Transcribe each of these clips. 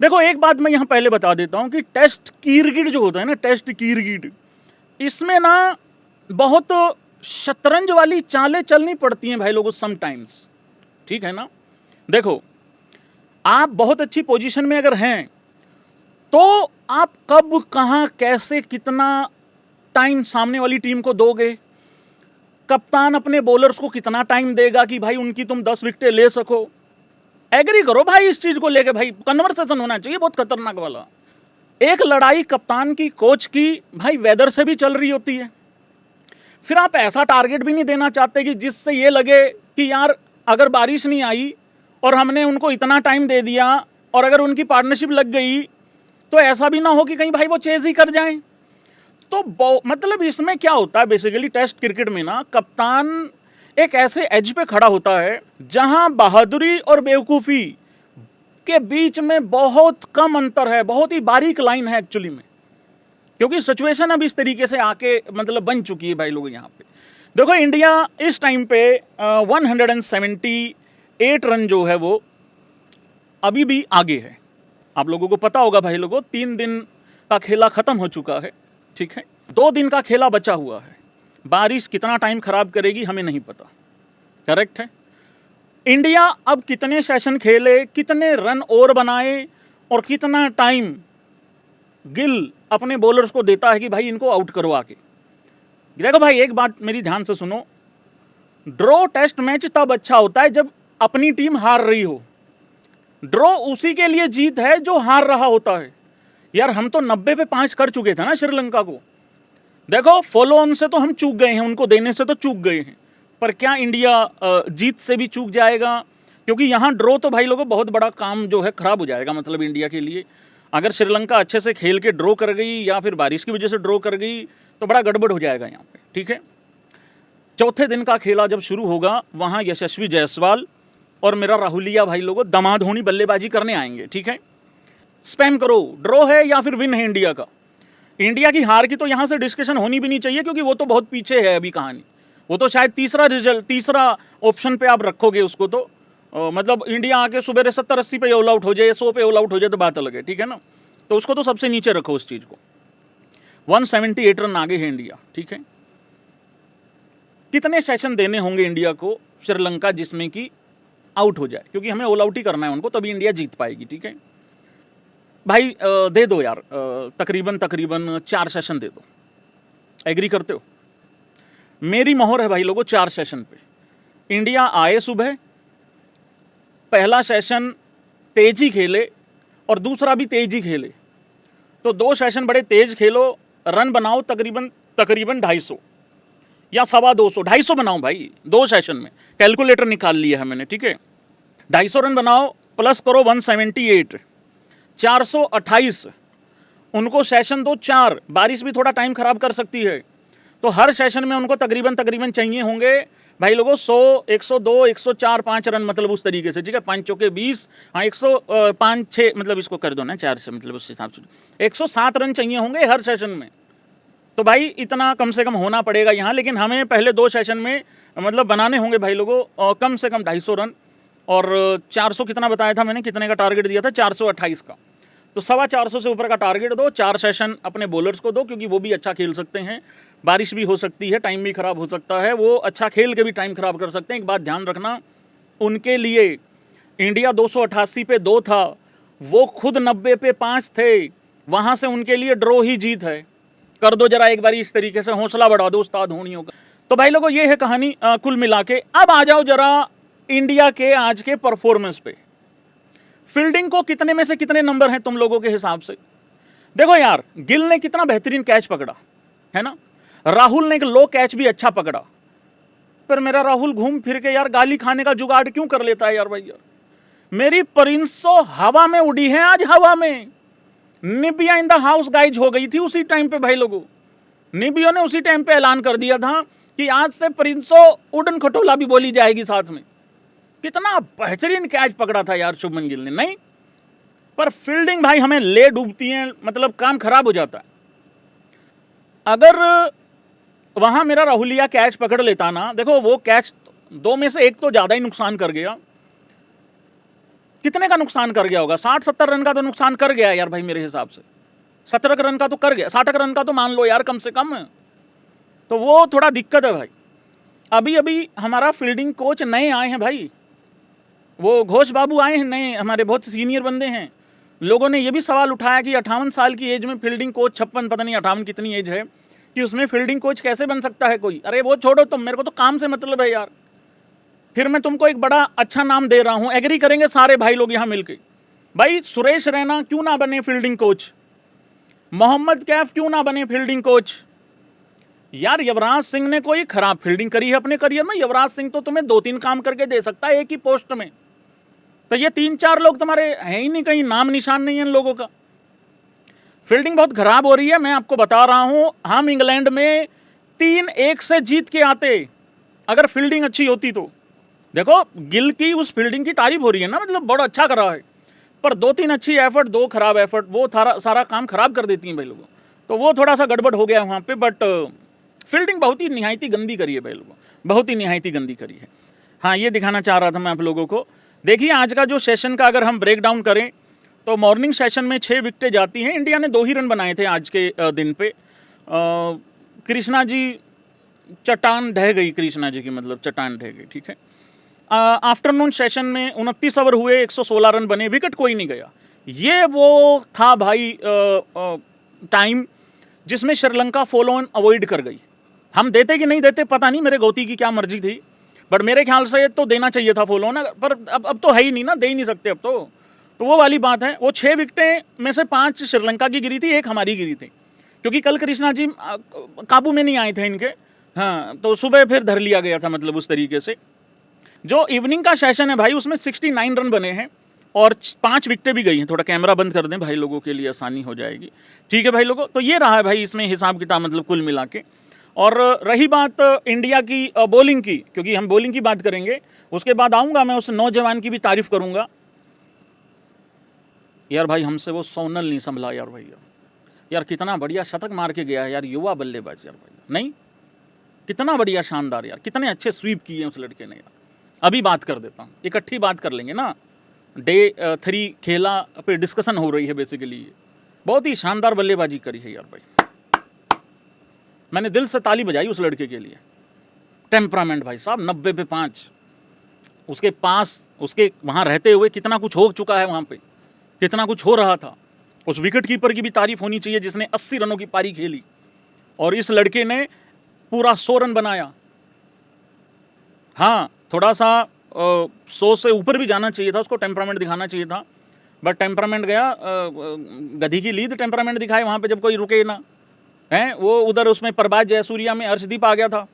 देखो एक बात मैं यहाँ पहले बता देता हूँ कि टेस्ट क्रिकेट जो होता है ना, टेस्ट क्रिकेट, इसमें ना बहुत शतरंज वाली चालें चलनी पड़ती हैं भाई लोगों समटाइम्स, ठीक है ना। देखो आप बहुत अच्छी पोजीशन में अगर हैं तो आप कब कहाँ कैसे कितना टाइम सामने वाली टीम को दोगे, कप्तान अपने बॉलर्स को कितना टाइम देगा कि भाई उनकी तुम 10 विकेटें ले सको। एग्री करो भाई इस चीज को लेके, भाई कन्वर्सेशन होना चाहिए बहुत खतरनाक वाला। एक लड़ाई कप्तान की कोच की भाई वेदर से भी चल रही होती है। फिर आप ऐसा टारगेट भी नहीं देना चाहते कि जिससे ये लगे कि यार अगर बारिश नहीं आई और हमने उनको इतना टाइम दे दिया और अगर उनकी पार्टनरशिप लग गई तो ऐसा भी ना हो कि कहीं भाई वो चेज ही कर जाएं। तो मतलब इसमें क्या होता है बेसिकली टेस्ट क्रिकेट में ना, कप्तान एक ऐसे एज पे खड़ा होता है जहां बहादुरी और बेवकूफ़ी के बीच में बहुत कम अंतर है, बहुत ही बारीक लाइन है एक्चुअली में, क्योंकि सिचुएशन अब इस तरीके से आके मतलब बन चुकी है भाई लोग। यहाँ पे देखो इंडिया इस टाइम पे 178 रन जो है वो अभी भी आगे है। आप लोगों को पता होगा भाई लोगों, 3 दिन का खेला खत्म हो चुका है, ठीक है, 2 दिन का खेला बचा हुआ है। बारिश कितना टाइम खराब करेगी हमें नहीं पता, करेक्ट है। इंडिया अब कितने सेशन खेले, कितने रन और बनाए और कितना टाइम गिल अपने बॉलर्स को देता है कि भाई इनको आउट करो आके। देखो भाई एक बात मेरी ध्यान से सुनो, ड्रॉ टेस्ट मैच तब अच्छा होता है जब अपनी टीम हार रही हो। ड्रॉ उसी के लिए जीत है जो हार रहा होता है। यार हम तो 90 पे 5 कर चुके थे ना श्रीलंका को। देखो फॉलो ऑन से तो हम चूक गए हैं, उनको देने से तो चूक गए हैं, पर क्या इंडिया जीत से भी चूक जाएगा? क्योंकि यहाँ ड्रॉ तो भाई लोगों बहुत बड़ा काम जो है खराब हो जाएगा मतलब इंडिया के लिए। अगर श्रीलंका अच्छे से खेल के ड्रॉ कर गई या फिर बारिश की वजह से ड्रॉ कर गई तो बड़ा गड़बड़ हो जाएगा यहाँ पे, ठीक है। चौथे दिन का खेला जब शुरू होगा वहाँ यशस्वी जायसवाल और मेरा राहुलिया भाई लोगों दमाधोनी बल्लेबाजी करने आएंगे, ठीक है। स्पैम करो, ड्रॉ है या फिर विन है इंडिया का। इंडिया की हार की तो यहाँ से डिस्कशन होनी भी नहीं चाहिए क्योंकि वो तो बहुत पीछे है अभी कहानी। वो तो शायद तीसरा ऑप्शन पे आप रखोगे उसको तो मतलब इंडिया आके सुबह 70-80 पे ऑल आउट हो जाए, 100 पे ऑल आउट हो जाए तो बात अलग है, ठीक है ना। तो उसको तो सबसे नीचे रखो उस चीज़ को। 178 रन आगे है इंडिया, ठीक है। कितने सेशन देने होंगे इंडिया को श्रीलंका जिसमें कि आउट हो जाए, क्योंकि हमें ऑल आउट ही करना है उनको तभी इंडिया जीत पाएगी, ठीक है भाई। दे दो यार तकरीबन 4 सेशन दे दो, एग्री करते हो? मेरी मोहर है भाई लोगों 4 सेशन पे। इंडिया आए सुबह, पहला सेशन तेज ही खेले और दूसरा भी तेज ही खेले, तो 2 सेशन बड़े तेज खेलो, रन बनाओ तकरीबन 250 या 250, 250 बनाओ भाई 2 सेशन में। कैलकुलेटर निकाल लिया है मैंने, ठीक है। 250 रन बनाओ प्लस करो 178, 428। उनको सेशन दो 4, बारिश भी थोड़ा टाइम खराब कर सकती है, तो हर सेशन में उनको तकरीबन चाहिए होंगे भाई लोगों 100, 102, 104, 5 रन मतलब उस तरीके से, ठीक है। 5 चौके 20, हाँ 105, 6 मतलब इसको कर दो ना 4 से, मतलब उस हिसाब से 107 रन चाहिए होंगे हर सेशन में। तो भाई इतना कम से कम होना पड़ेगा यहाँ, लेकिन हमें पहले 2 सेशन में मतलब बनाने होंगे भाई लोगों कम से कम 250 रन। और 400 कितना बताया था मैंने, कितने का टारगेट दिया था? 428 का। तो 425 से ऊपर का टारगेट दो। 4 सेशन अपने बॉलर्स को दो क्योंकि वो भी अच्छा खेल सकते हैं, बारिश भी हो सकती है, टाइम भी खराब हो सकता है, वो अच्छा खेल के भी टाइम खराब कर सकते हैं। एक बात ध्यान रखना, उनके लिए इंडिया 288 पे 2 था, वो खुद 90 पे 5 थे, वहाँ से उनके लिए ड्रॉ ही जीत है। कर दो जरा एक बार इस तरीके से, हौसला बढ़ा दो उस्ताद होनियों का। तो भाई लोगों ये है कहानी कुल मिला के। अब आ जाओ जरा इंडिया के आज के परफॉर्मेंस पे। फील्डिंग को कितने में से कितने नंबर हैं तुम लोगों के हिसाब से? देखो यार गिल ने कितना बेहतरीन कैच पकड़ा है ना, राहुल ने एक लो कैच भी अच्छा पकड़ा, पर मेरा राहुल घूम फिर के यार गाली खाने का जुगाड़ क्यों कर लेता है यार भाई। यार मेरी प्रिंसो हवा में उड़ी है आज, हवा में। निबिया इन द हाउस गाइज हो गई थी उसी टाइम पे भाई लोगों। निबिया ने उसी टाइम पे ऐलान कर दिया था कि आज से प्रिंसो उड़न खटोला भी बोली जाएगी साथ में। कितना बेहतरीन कैच पकड़ा था यार शुभमन गिल ने, नहीं पर फील्डिंग भाई हमें ले डूबती है, मतलब काम खराब हो जाता है। अगर वहां मेरा राहुलिया कैच पकड़ लेता ना, देखो वो कैच 2 में से 1 तो ज्यादा ही नुकसान कर गया। कितने का नुकसान कर गया होगा? 60-70 रन का तो नुकसान कर गया यार भाई मेरे हिसाब से। 17 रन का तो कर गया, 60 रन का तो मान लो यार कम से कम। तो वो थोड़ा दिक्कत है भाई। अभी अभी हमारा फील्डिंग कोच नए आए हैं भाई, वो घोष बाबू आए हैं नए, हमारे बहुत सीनियर बंदे हैं। लोगों ने ये भी सवाल उठाया कि 58 साल की एज में फील्डिंग कोच, 56 पता नहीं 58 कितनी एज है, कि उसमें फील्डिंग कोच कैसे बन सकता है कोई? अरे वो छोड़ो तुम, मेरे को तो काम से मतलब है यार। फिर मैं तुमको एक बड़ा अच्छा नाम दे रहा हूँ, एग्री करेंगे सारे भाई लोग यहाँ मिलके। भाई सुरेश रैना क्यों ना बने फील्डिंग कोच? मोहम्मद कैफ क्यों ना बने फील्डिंग कोच? यार युवराज सिंह ने कोई खराब फील्डिंग करी है अपने करियर में? युवराज सिंह तो तुम्हें 2-3 काम करके दे सकता है एक ही पोस्ट में। तो ये 3-4 लोग तुम्हारे हैं ही नहीं, कहीं नाम निशान नहीं है इन लोगों का। फील्डिंग बहुत खराब हो रही है, मैं आपको बता रहा हूं। हम इंग्लैंड में 3-1 से जीत के आते अगर फील्डिंग अच्छी होती तो। देखो गिल की उस फील्डिंग की तारीफ हो रही है ना, मतलब बड़ा अच्छा कर रहा है, पर 2-3 अच्छी एफर्ट, 2 खराब एफर्ट, वो सारा काम खराब कर देती हैं भाई लोगों। तो वो थोड़ा सा गड़बड़ हो गया वहाँ पे। बट फील्डिंग बहुत ही निहायती गंदी करी है भाई लोगों, बहुत ही निहायती गंदी करी है। हाँ, ये दिखाना चाह रहा था मैं आप लोगों को। देखिए आज का जो सेशन का अगर हम ब्रेक डाउन करें तो मॉर्निंग सेशन में 6 विकेटें जाती हैं। इंडिया ने 2 ही रन बनाए थे आज के दिन पे। कृष्णा जी चट्टान ढह गई, कृष्णा जी की मतलब चट्टान ढह गई, ठीक है। आफ्टरनून सेशन में 29 ओवर हुए, 116 रन बने, विकेट कोई नहीं गया। ये वो था भाई टाइम जिसमें श्रीलंका फॉलो ऑन अवॉइड कर गई। हम देते कि नहीं देते पता नहीं, मेरे गोती की क्या मर्जी थी, बट मेरे ख्याल से तो देना चाहिए था फॉलो ऑन, पर अब तो है ही नहीं ना, दे ही नहीं सकते अब तो वो वाली बात है। वो 6 विकेटें में से 5 श्रीलंका की गिरी थी, 1 हमारी गिरी थी, क्योंकि कल कृष्णा जी काबू में नहीं आए थे इनके। हाँ, तो सुबह फिर धर लिया गया था, मतलब उस तरीके से। जो इवनिंग का सेशन है भाई उसमें 69 रन बने हैं और 5 विकेटें भी गई हैं। थोड़ा कैमरा बंद कर दें भाई लोगों के लिए आसानी हो जाएगी, ठीक है भाई लोगों। तो ये रहा है भाई इसमें हिसाब किताब, मतलब कुल मिला के। और रही बात इंडिया की बॉलिंग की, क्योंकि हम बॉलिंग की बात करेंगे, उसके बाद आऊँगा मैं उस नौजवान की भी तारीफ करूँगा। यार भाई हमसे वो सोनल नहीं संभला यार भैया, यार कितना बढ़िया शतक मार के गया है यार, युवा बल्लेबाज यार भैया, नहीं कितना बढ़िया शानदार यार, कितने अच्छे स्वीप किए हैं उस लड़के ने यार। अभी बात कर देता हूँ, इकट्ठी बात कर लेंगे ना, डे 3 खेला पे डिस्कशन हो रही है बेसिकली। ये बहुत ही शानदार बल्लेबाजी करी है यार भाई, मैंने दिल से ताली बजाई उस लड़के के लिए। टेम्परामेंट भाई साहब, 90 पे 5, उसके पास उसके वहाँ रहते हुए कितना कुछ हो चुका है वहाँ पे, कितना कुछ हो रहा था। उस विकेट कीपर की भी तारीफ होनी चाहिए जिसने 80 रनों की पारी खेली, और इस लड़के ने पूरा 100 रन बनाया। हाँ, थोड़ा सा 100 से ऊपर भी जाना चाहिए था, उसको टेम्परामेंट दिखाना चाहिए था, बट टेम्परामेंट गया, गधी की लीद टेम्परामेंट दिखाए वहाँ पे जब कोई रुके ना हैं। वो उधर उसमें परबाज जयसूर्या में अर्शदीप आ गया था,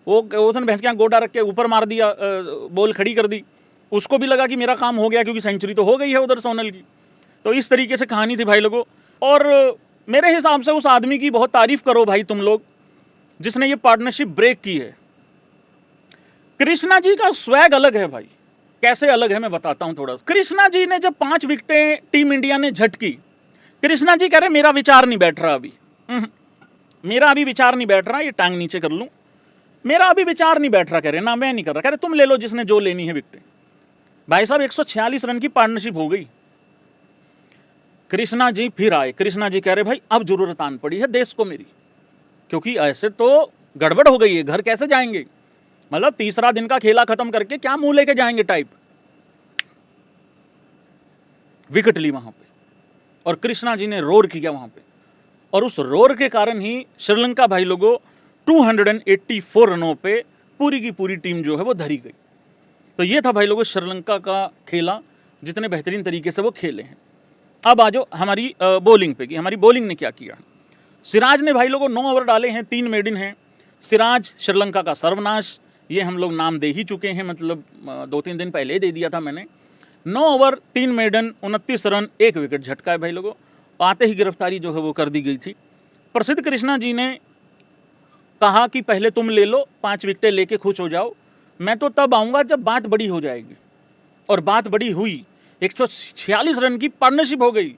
वो उसने भैंस के गोडा रख के ऊपर मार दिया, बॉल खड़ी कर दी, उसको भी लगा कि मेरा काम हो गया क्योंकि सेंचुरी तो हो गई है उधर सोनल की। तो इस तरीके से कहानी थी भाई लोगों। और मेरे हिसाब से उस आदमी की बहुत तारीफ करो भाई तुम लोग, जिसने ये पार्टनरशिप ब्रेक की है। कृष्णा जी का स्वैग अलग है भाई, कैसे अलग है मैं बताता हूं थोड़ा। कृष्णा जी ने जब 5 विकेटें टीम इंडिया ने झटकी, कृष्णा जी कह रहे मेरा विचार नहीं बैठ रहा अभी, मेरा अभी विचार नहीं बैठ रहा, ये टांग नीचे कर लूं, मेरा अभी विचार नहीं बैठ रहा, कह रहे ना मैं नहीं कर रहा, कह रहे तुम ले लो जिसने जो लेनी है विकेटें। भाई साहब 146 रन की पार्टनरशिप हो गई। कृष्णा जी फिर आए, कृष्णा जी कह रहे भाई अब जरूरत आन पड़ी है देश को मेरी, क्योंकि ऐसे तो गड़बड़ हो गई है, घर कैसे जाएंगे, मतलब तीसरा दिन का खेला खत्म करके क्या मुंह लेके जाएंगे टाइप। विकेट ली वहां पे और कृष्णा जी ने रोर किया वहां पे, और उस रोर के कारण ही श्रीलंका भाई लोगों 284 रनों पे पूरी की पूरी टीम जो है वो धरी गई। तो ये था भाई लोगों श्रीलंका का खेला, जितने बेहतरीन तरीके से वो खेले हैं। अब आ जाओ हमारी बॉलिंग पे कि हमारी बॉलिंग ने क्या किया। सिराज ने भाई लोगों 9 ओवर डाले हैं, 3 मेडन हैं। सिराज श्रीलंका का सर्वनाश, ये हम लोग नाम दे ही चुके हैं, मतलब 2-3 दिन पहले दे दिया था मैंने। 9 ओवर 3 मेडन 29 रन 1 विकेट झटका है भाई लोगों। आते ही गिरफ्तारी जो है वो कर दी गई थी। प्रसिद्ध कृष्णा जी ने कहा कि पहले तुम ले लो, 5 विकेटें लेके खुश हो जाओ, मैं तो तब आऊँगा जब बात बड़ी हो जाएगी। और बात बड़ी हुई, 146 रन की पार्टनरशिप हो गई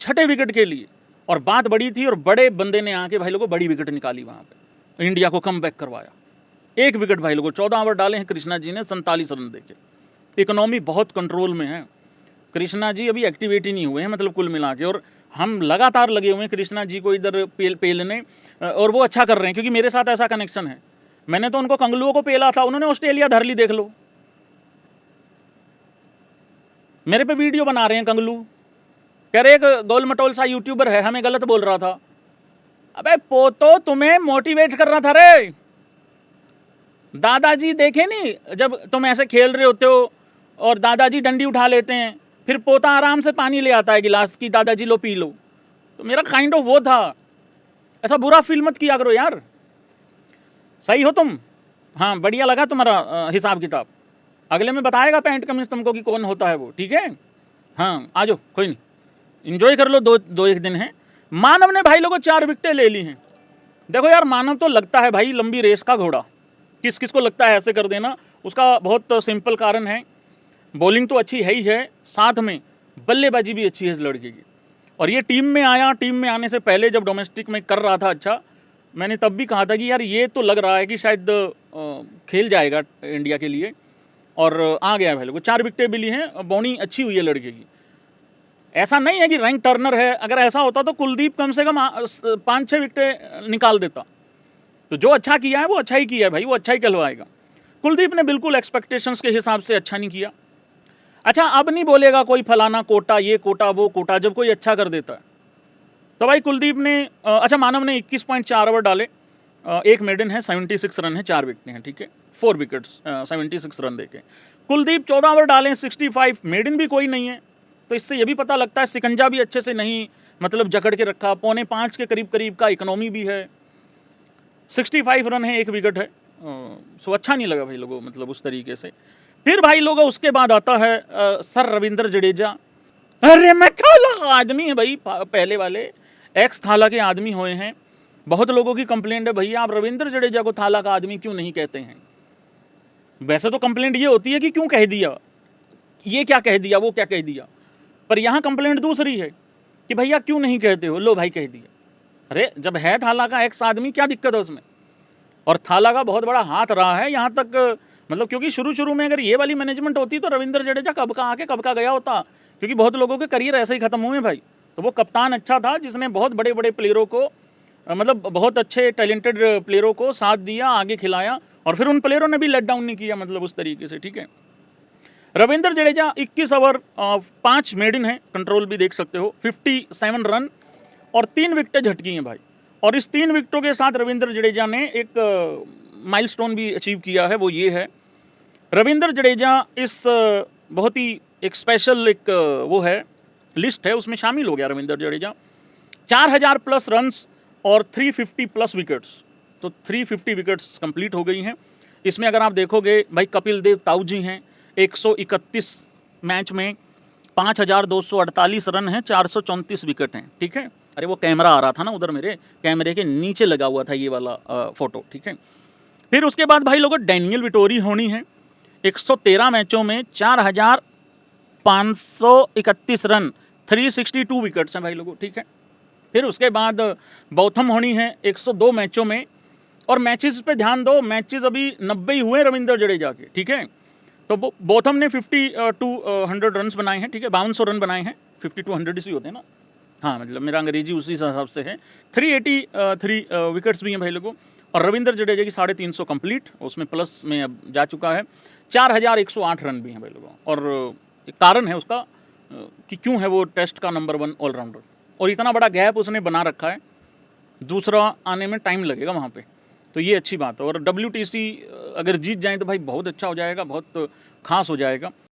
6ठे विकेट के लिए, और बात बड़ी थी और बड़े बंदे ने आके भाई लोगों बड़ी विकेट निकाली वहाँ पे, इंडिया को कम बैक करवाया। 1 विकेट भाई लोगों, 14 ओवर डाले हैं कृष्णा जी ने, 47 रन देके। इकोनॉमी बहुत कंट्रोल में है। कृष्णा जी अभी एक्टिवेट ही नहीं हुए हैं, मतलब कुल मिला के, और हम लगातार लगे हुए हैं कृष्णा जी को इधर पेलने, और वो अच्छा कर रहे हैं क्योंकि मेरे साथ ऐसा कनेक्शन है। मैंने तो उनको कंगलुओं को पेला था, उन्होंने ऑस्ट्रेलिया धर ली, देख लो मेरे पे वीडियो बना रहे हैं कंगलू, कह रहे एक गोल मटोल सा यूट्यूबर है हमें गलत बोल रहा था। अबे पोतो तुम्हें मोटिवेट कर रहा था रे, दादाजी देखे नहीं जब तुम ऐसे खेल रहे होते हो और दादाजी डंडी उठा लेते हैं, फिर पोता आराम से पानी ले आता है गिलास की, दादाजी लो पी लो। तो मेरा काइंड ऑफ वो था, ऐसा बुरा फील मत किया करो यार। सही हो तुम, हाँ बढ़िया लगा तुम्हारा हिसाब किताब, अगले में बताएगा पैंट कमीज तुमको कि कौन होता है वो, ठीक है। हाँ आ जाओ, कोई नहीं, इंजॉय कर लो, दो एक दिन है। मानव ने भाई लोगों 4 विकेटें ले ली हैं। देखो यार, मानव तो लगता है भाई लंबी रेस का घोड़ा, किस किस को लगता है ऐसे कर देना, उसका बहुत सिंपल कारण है, बॉलिंग तो अच्छी है ही है, साथ में बल्लेबाजी भी अच्छी है इस लड़के की। और ये टीम में आया, टीम में आने से पहले जब डोमेस्टिक में कर रहा था अच्छा, मैंने तब भी कहा था कि यार ये तो लग रहा है कि शायद खेल जाएगा इंडिया के लिए, और आ गया भाई लोग। 4 विकेटें मिली हैं, बॉलिंग अच्छी हुई है लड़के की। ऐसा नहीं है कि रैंक टर्नर है, अगर ऐसा होता तो कुलदीप कम से कम 5-6 विकेटें निकाल देता। तो जो अच्छा किया है वो अच्छा ही किया है भाई, वो अच्छा ही कहलवाएगा। कुलदीप ने बिल्कुल एक्सपेक्टेशंस के हिसाब से अच्छा नहीं किया। अच्छा, अब नहीं बोलेगा कोई फलाना कोटा, ये कोटा, वो कोटा, जब कोई अच्छा कर देता है तो भाई कुलदीप ने अच्छा, मानव ने 21.4 ओवर डाले, एक मेडन है, 76 रन है, 4 विकेटें हैं, ठीक है, 4 विकेट्स, 76 रन देके। कुलदीप 14 ओवर डाले, 65, मेडन भी कोई नहीं है, तो इससे ये भी पता लगता है सिकंजा भी अच्छे से नहीं मतलब जकड़ के रखा, 4.25 के करीब करीब का इकोनॉमी भी है, 65 रन है, 1 विकेट है। सो अच्छा नहीं लगा भाई लोगों, मतलब उस तरीके से। फिर भाई लोगों उसके बाद आता है सर रविंद्र जडेजा। अरे मैं थाला आदमी है भाई, पहले वाले एक्स थाला के आदमी हुए हैं। बहुत लोगों की कंप्लेंट है, भैया आप रविंद्र जडेजा को थाला का आदमी क्यों नहीं कहते हैं। वैसे तो कंप्लेंट ये होती है कि क्यों कह दिया, ये क्या कह दिया, वो क्या कह दिया, पर यहाँ कंप्लेंट दूसरी है कि भैया क्यों नहीं कहते हो, लो भाई कह दिया। अरे जब है थाला का एक्स आदमी, क्या दिक्कत है उसमें। और थाला का बहुत बड़ा हाथ रहा है यहाँ तक, मतलब क्योंकि शुरू में अगर ये वाली मैनेजमेंट होती तो रविंद्र जडेजा कब का आके कब का गया होता, क्योंकि बहुत लोगों के करियर ऐसे ही खत्म हुए भाई। तो वो कप्तान अच्छा था जिसने बहुत बड़े बड़े प्लेयरों को, मतलब बहुत अच्छे टैलेंटेड प्लेयरों को साथ दिया, आगे खिलाया, और फिर उन प्लेयरों ने भी लेट डाउन नहीं किया, मतलब उस तरीके से, ठीक है। रविंद्र जडेजा 21 ओवर 5 मेडन है, कंट्रोल भी देख सकते हो, 57 रन और 3 विकेटें झटकी हैं भाई। और इस 3 विकेटों के साथ रविंद्र जडेजा ने एक माइलस्टोन भी अचीव किया है, वो ये है, रविंद्र जडेजा इस बहुत ही एक स्पेशल एक वो है लिस्ट है, उसमें शामिल हो गया रविंद्र जडेजा। 4000 प्लस रन्स और 350 प्लस विकेट्स, तो 350 विकेट्स कंप्लीट हो गई हैं। इसमें अगर आप देखोगे भाई, कपिल देव ताऊ जी हैं, 131 मैच में 5248 रन हैं, 434 विकेट हैं, ठीक है। अरे वो कैमरा आ रहा था ना उधर, मेरे कैमरे के नीचे लगा हुआ था ये वाला फोटो, ठीक है। फिर उसके बाद भाई लोगों डैनियल विटोरी होनी है, 113 मैचों में 4531 रन, 362 विकेट्स हैं भाई लोगों, ठीक है। फिर उसके बाद बौथम होनी है 102 मैचों में, और मैचेस पे ध्यान दो, मैचेस अभी 90 ही हुए रविंद्र जडेजा के, ठीक है। तो बौथम ने 5200 रन बनाए हैं, ठीक है, 5200 रन बनाए हैं, 5200 इसी होते हैं ना, हाँ मतलब मेरा अंग्रेजी उसी हिसाब से है। 383 विकेट्स भी हैं भाई लोगों, और रविंद्र जडेजा की 350 कंप्लीट, उसमें प्लस में अब जा चुका है। 4108 रन भी हैं भाई लोगों, और एक कारण है उसका कि क्यों है वो टेस्ट का नंबर 1 ऑलराउंडर, और इतना बड़ा गैप उसने बना रखा है, दूसरा आने में टाइम लगेगा वहाँ पे, तो ये अच्छी बात है। और WTC अगर जीत जाएँ तो भाई बहुत अच्छा हो जाएगा, बहुत खास हो जाएगा।